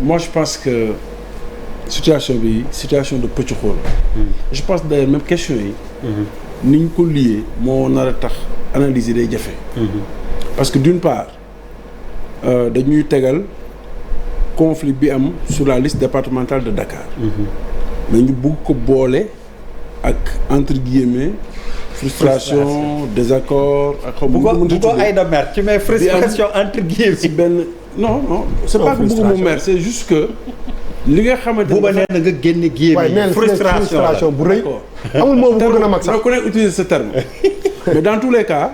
moi je pense que situation de pëcc xool. Je pense d'ailleurs même question yi. ni ñu ko lié moo nar a tax analyser day jafe. parce que d'une part dañuy tegal conflit bi am sur la liste départementale de Dakar. mais ñu bugg ko boole ak entre guillemets. frustration désaccord ak xaw ma bu ko ay da mer ci mais frustration entre guillemets. si benn non c'est pas que bëgg mu mer c'est juste que. li nga xamante ne nee na nga génne guillemets frustration bu rëy. amul moom bu gën a mag sax ku nekk utiliser ce terme. mais dans tous les cas.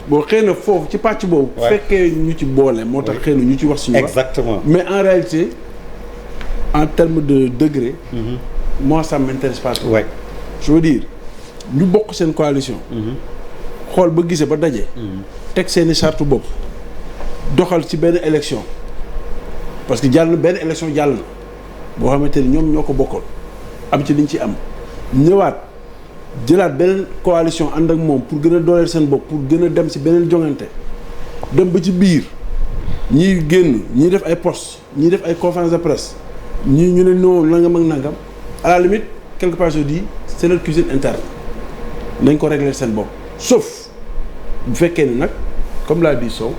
boo xëy na foofu ci pàcc boobu. fekkee ñu ci boole moo tax xëy na ñu ci wax suñu wax. exactement mais en réalité en termes de degré. moi ça m'intéresse pas trop. Ouais. je veux dire ñu bokk seen coalition. xool ba gisee ba daje. teg seeni charte bopp. doxal ci benn élection parce que jàll na benn élection jàll na. boo xamante ni ñoom ñoo ko bokkoon am ci liñ ci am ñëwaat jëlaat beneen coalition ànd ak moom pour gën a dooleel seen bopp pour gën a dem ci beneen joŋante dem ba ci biir ñii génn ñii def ay poste ñii def ay conférence de presse ñii ñu ne non nangam ak nangam à la limite quelque part je dis c'est leur cuisine interne nañ ko régler seen bopp sauf bu fekkee ni nag comme l'a dit Sow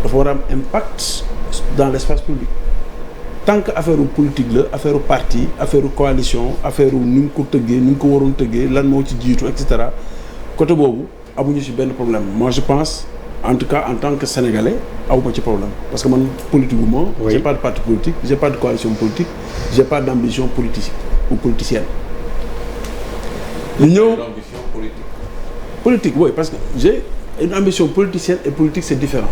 dafa war a am impact dans l'espace public. tant que affaire politique la affaire parti affaire coalition affaire ni nga ko tëggee ni nga ko waroon tëggee lan moo ci jiitu et cetera côté boobu amuñu ci benn problème moi je pense en tout cas en tant que sénégalais awuma ci problème parce que man politique gu ma. Oui. J'ai pas de parti politique j'ai pas de coalition politique j'ai pas d'ambition politique ou politicienne. ñu ñëw politique oui parce que j'ai une ambition politicienne et politique c'est différent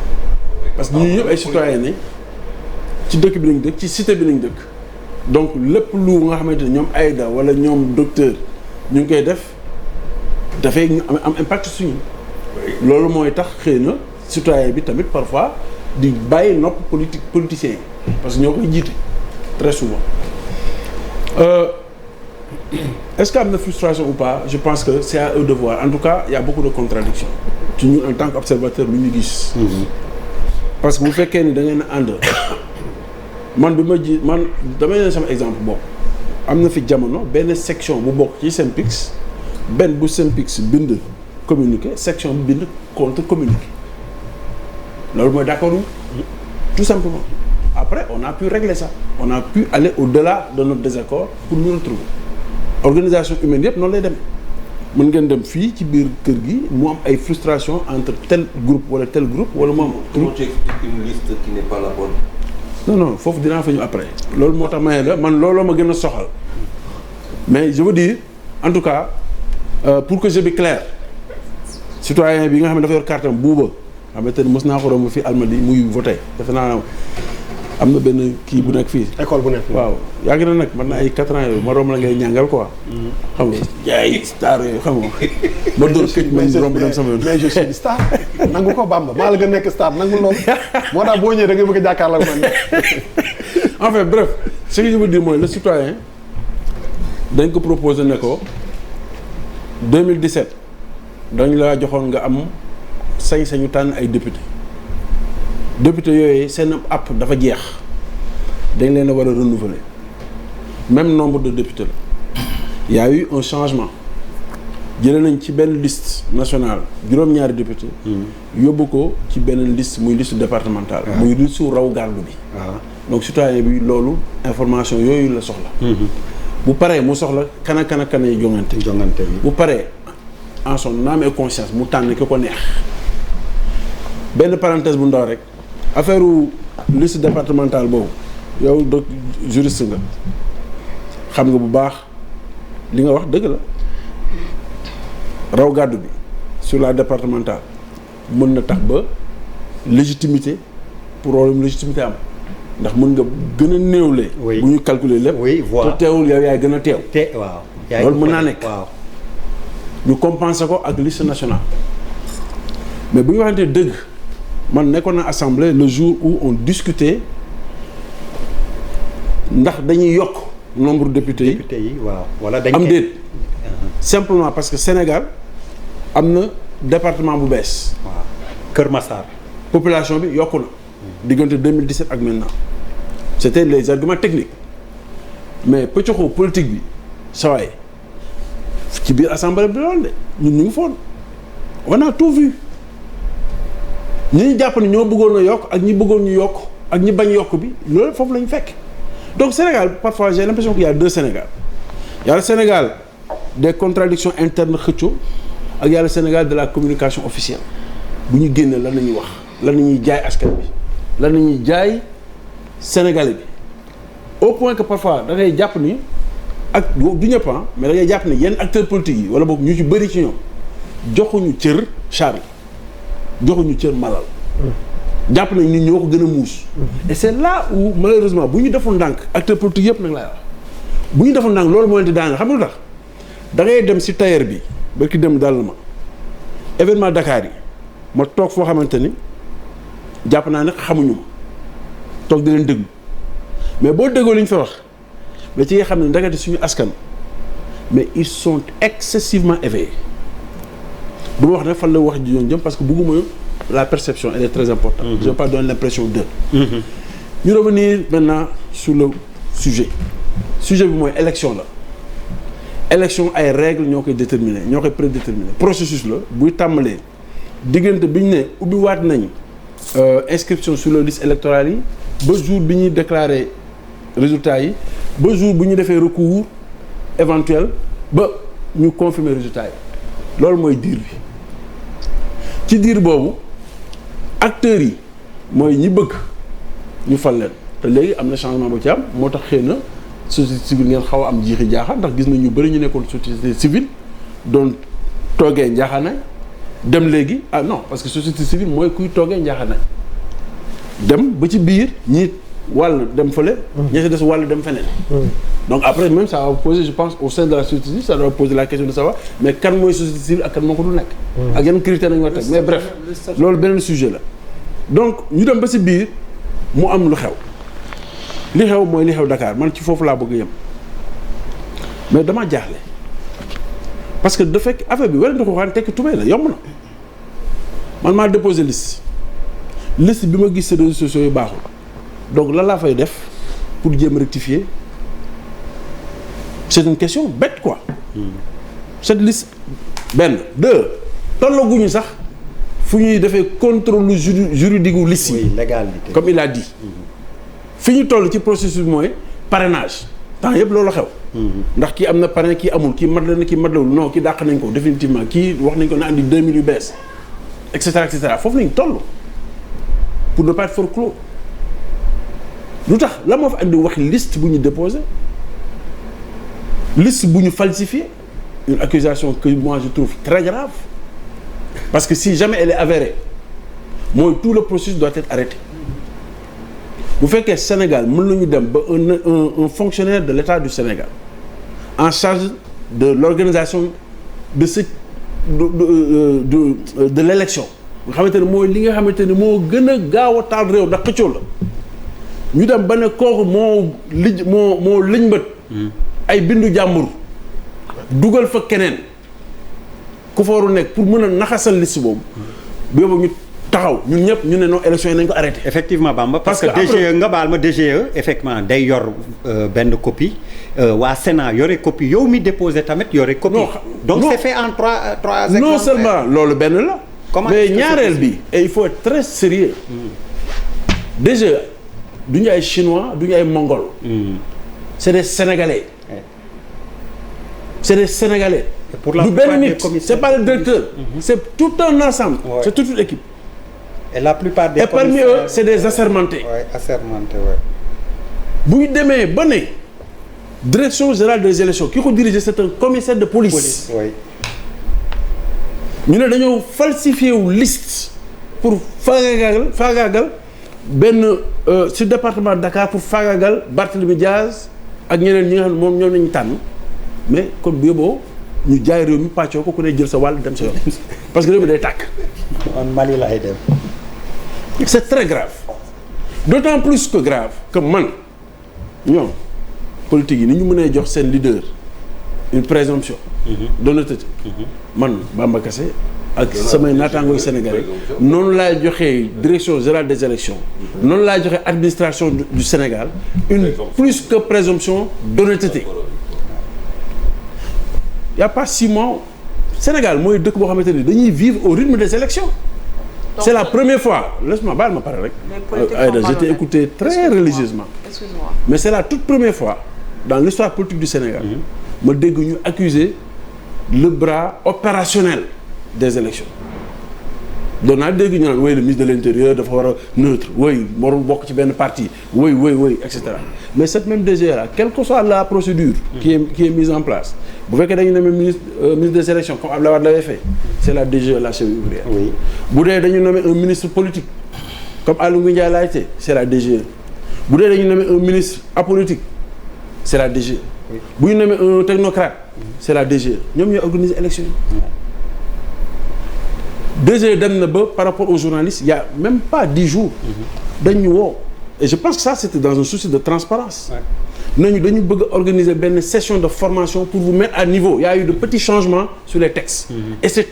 parce que ñu ñëpp ay citoyens ne. ci dëkk bi nañ dëkk ci cité bi nañ dëkk donc lépp lu nga xamante ne ñoom Aïda wala ñoom docteur ñu ngi koy def dafay am impact suñu loolu mooy tax xëy na citoyen bi tamit parfois di bàyyi nopp politiciens yi parce que ñoo koy jiite très souvent est-ce que am na frustration ou pas je pense que c'est à eux de voir en tout cas il y a beaucoup de contradictions ci ñun en tant qu'observateur lu ñu gis parce que bu fekkee ni da ngeen a ànd man damay leen sama exemple bopp am na fi jamono benn section bu bokk ci SYNPICS benn bu SYNPICS bind communiqué section bu bind contre communiqué loolu mooy d'accord tout simplement après on a pu régler ça on a pu aller au-delà de notre désaccord pour nous retrouver organisation humaine yëpp noonu lay demee mën ngeen dem fii ci biir kër gi mu am ay frustration entre tel groupe wala tel groupe wala mu am comment tu expliques une liste qui n'est pas la bonne. non foofu dinaa fa ñu après loolu moo tax ma ne la man looloo ma gën a soxal mais je veux dire en tout cas pour que je be clair citoyen bi nga xam ne dafa yor carte am buuba xamante ne mos naa ko romb fii Almadies muy voté defe naa am na benn kii bu nekk fii. école bu nekk. waaw yàgg na nag mën na ay 4 ans yooyu ma romb la ngay ñàngal quoi. xam nga jaay star yooyu xam nga. ma doon këj ma romb dem sama yoon. mais je suis star nangu ko Bamba maa la gën nekk star nangu loolu moo tax boo ñëwee da ngay bëgg a jàkkaarloo ak man. enfin bref ce que je veux dire mooy le citoyen dañ ko proposé ne ko 2017 dañ la joxoon nga am sañ-sañu tànn ay député yooyu seen app dafa jeex dañ leen a war a renouveler même nombre de députés la y a eu un changement jëlee nañ ci benn liste nationale juróom-ñaari député yóbbu ko ci beneen liste muy liste départementale muy liste su raw gàddu bi donc citoyen bi loolu information yooyu la soxla bu paree mu soxla kan yi jongante bi bu paree en son âme et conscience mu tànn ki ko neex benn parenthèse bu ndaw rek affaire liste départementale boobu yow do juriste nga xam nga bu baax li nga wax dëgg la raw gàddu bi sur la départementale mën na tax ba légitimité pour problème légitimité am ndax mën nga gën a néewle bu ñu calculer lépp te teewul yow yaay gën a teew waaw loolu mën naa nekk ñu compenser ko ak liste nationale mais bu ñu waxante dëgg man nekkoon na assemblée le jour où on discutait ndax dañuy yokk nombre de députés yi waaw wala dañ am déet simplement parce que Sénégal am na département bu bees waaw Kër Massar population bi yokku na diggante 2017 ak maintenant c'était les arguments techniques mais pëccoxoo politique bi sawaay ci biir assemblée bi loolu de ñun ñu ngi foon on a tout vu ñi jàpp ne ñoo bëggoon a yokk ak ñi bëggoon ñu yokk ak ñi bañ yokk bi loolu foofu la ñu fekk donc Sénégal parfois j'ai l'impression qu'il y a deux Sénégal il y a le Sénégal des contradictions internes xëccoo ak il y a le Sénégal de la communication officielle bu ñu génne lan la ñuy wax lan la ñuy jaay askan bi lan la ñuy jaay Sénégalais bi au point que parfois da ngay jàpp ni ak du ñëpp mais da ngay jàpp ni yenn acteurs politiques yi wala boog ñu ci bëri ci ñoom joxuñu cër Charles joxuñu cër Malal. jàpp nañ ni ñoo ko gën a muus. et c'est là où malheureusement bu ñu deful ndànk acteurs politiques yëpp nag laay wax bu ñu deful ndànk loolu moo leen di daaneel xam nga lu tax da ngay dem si tailleur bi ba ki dem dal ma événement Dakar yi ma toog foo xamante ni jàpp naa ne xamuñu ma toog di leen déglu mais boo déggoo li ñu fa wax da ci nga xam ne ndagati suñu askan mais ils sont excessivement éveillés du ma wax ne fan la wax ji doon jëm parce que bëgguma la perception elle est très importante. Je ne veux pas donner l'impression d'eux. ñu revenir maintenant sur le sujet bi mooy élection la élection ay règles ñoo koy déterminer ñoo koy prédéterminer processus la buy tàmbalee diggante bi ñu ne ubbi waat nañ inscription sur les listes électorales yi ba jour bi ñuy déclarer résultats yi ba jour bu ñu defee recours éventuel ba ñu confirmer résultats yi loolu mooy diir bi ci diir boobu acteurs yi mooy ñi bëgg ñu fal leen te léegi am na changement bu ci am moo tax xëy na société civile ngeen xaw a am jiixi jaaxa ndax gis nañ ñu bëri ñu nekkoon société civile doon toogee njaaxaanaay dem léegi non parce que société civile mooy kuy toogee njaaxaanaay dem ba ci biir ñi wàll dem fële. ña ci des wàll dem feneen. donc après même ça va poser je pense au sein de la société civile ça doit poser la question de savoir mais kan mooy société civile ak kan moo ko du nekk. ak yan critères nañu war a teg mais bref loolu beneen sujet la. donc ñu dem ba ci biir mu am lu xew li xew mooy li xew Dakar man ci foofu laa bëgg yem mais dama jaaxle parce que da fekk affaire bi wala ko xaan tekki tubéy la yomb na man maa déposé liste bi ma gis ci réseaux sociaux yu baaxul donc lan laa fay def pour jéem rectifier c'est une question bête quoi. cette liste benn deux tollaguñu sax fu ñuy defee contrôle juridique gu liste yi. oui légalité comme il a dit. fi ñu toll ci processus mooy parrainage temps yëpp loolu xew. ndax kii am na parrain kii amul kii mat la na kii matlawul non kii dàq nañ ko définitivement kii wax nañ ko na andi 2000 yu bees et cetera foofu nañ toll pour ne pas être fort clos lu tax la moo fa andi wax liste bu ñu déposé liste bu ñu falsifié une accusation que moi je trouve très grave parce que si jamais elle est avérée mooy tout le processus doit être arrêté bu fekkee Sénégal mën nañu dem ba un fonctionnaire de l'État du Sénégal en charge de l'organisation de ce de l'élection nga xamante ne mooy li nga xamante ne moo gën a gaaw a taal réew ndax xëccoo la ñu dem ba ne kooku moo liñ ay bindu jàmbur dugal fa keneen ku fa waru nekk pour mën a naxasal liste boobu boobu ñu taxaw ñun ñëpp ñu ne non élection yi nañ ko arrêté. effectivement Bamba parce que DGE nga baal ma DGE effectivement day yor benn copie waa Sénat yore copie yow mi déposé tamit yore copie. donc c'est fait en trois exemplaires. non seulement loolu benn la. mais ñaareel bi et il faut être très sérieux DGE du ñu ay chinois du ñu ay mongol. c'est des sénégalais. c'est des sénégalais. pour la du benn nit c'est pas le directeur. c'est tout un ensemble. Ouais. C'est toute une équipe. et la plupart des. et parmi eux c'est des assermentés. oui assermentés oui. bu ñu demee ba ne direction générale des élections ki ko diriger c'est un commissaire de police. oui. ñu ne dañoo falsifié wu liste pour faagaagal benn sur département de Dakar pour faagaagal Barthélémy Diaz ak ñeneen ñi nga xam ne moom ñoom nañu tànn mais kon bu yóbboo ñu jaay réew mi pàccoo ko ku ne jël sa wàll dem sa yoon parce que réew mi day tàkk. man Mali laay dem. c'est très grave d'autant plus que grave que man ñoom politique yi ni ñu mënee jox seen leader une présomption d'honnêteté man Bamba Kassé ak samay naataangooy sénégalais noonu laay joxee direction générale des élections noonu laay joxee administration du Sénégal une plus que présomption d'honnêteté. Il y a pas 6 mois Sénégal mooy dëkk boo xamante ni dañuy vivre au rythme des élections. C'est la première fois laisse-moi baal ma pare rek. Aïda, je t'ai écouté très religieusement. Excuse-moi. Mais c'est la toute première fois dans l'histoire politique du Sénégal ma dégg ñu accuser le bras opérationnel des élections. doon naa dégg ñu naan woy le ministre de l'intérieur dafa war a neutre woy warul bokk ci benn parti woy et cetera mais cette même DG là quelle que soit la procédure qui est mise en place bu fekkee dañu nommer ministre des élections comme Abdoulaye Wade l'avait fait c'est la DG la chef ouvrière. Oui. Bu dee dañu nommer un ministre politique comme Aly Ngouille Ndiaye l'a été c'est la DG. bu dee dañu nommer un ministre apolitique c'est la DG. Oui. bu ñu nommer un technocrate c'est la DG ñoom ñooy organiser élection yi. DG dem na ba par rapport aux journalistes il y a même pas 10 jours. dañu woo et je pense que ça c'était dans un souci de transparence nañu dañu bëgg a organiser benn session de formation pour vous mettre à niveau il y a eu de petits changements sur les textes. Et c'est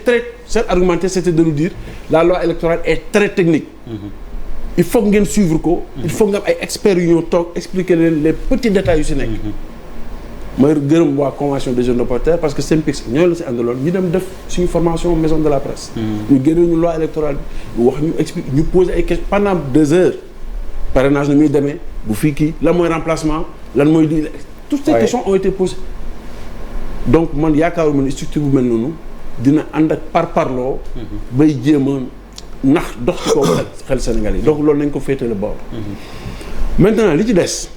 argumenté c'était de nous dire la loi électorale est très technique. Il faut que ngeen suivre ko. il faut nga am ay experts yu ñëw toog expliquer leen les petits détails yu si nekk. mooy gërëm waa convention des jeunes reporters parce que SYNPICS ñoo la si àndaloon ñu dem def suñu formation maison de la presse. ñu génne ñu loi électorale bi wax ñu explique ñu poser ay questions pendant 2 heures. parrainage nu muy demee bu fii kii lan mooy remplacement lan mooy di toutes ces questions ont été posées. donc man yaakaaruma ne structure bu mel noonu dina ànd ak parparloo. bay jéem a nax dox ci kaw xel Sénégal yi donc loolu nañ ko féetale boor. maintenant li ci des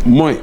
mooy.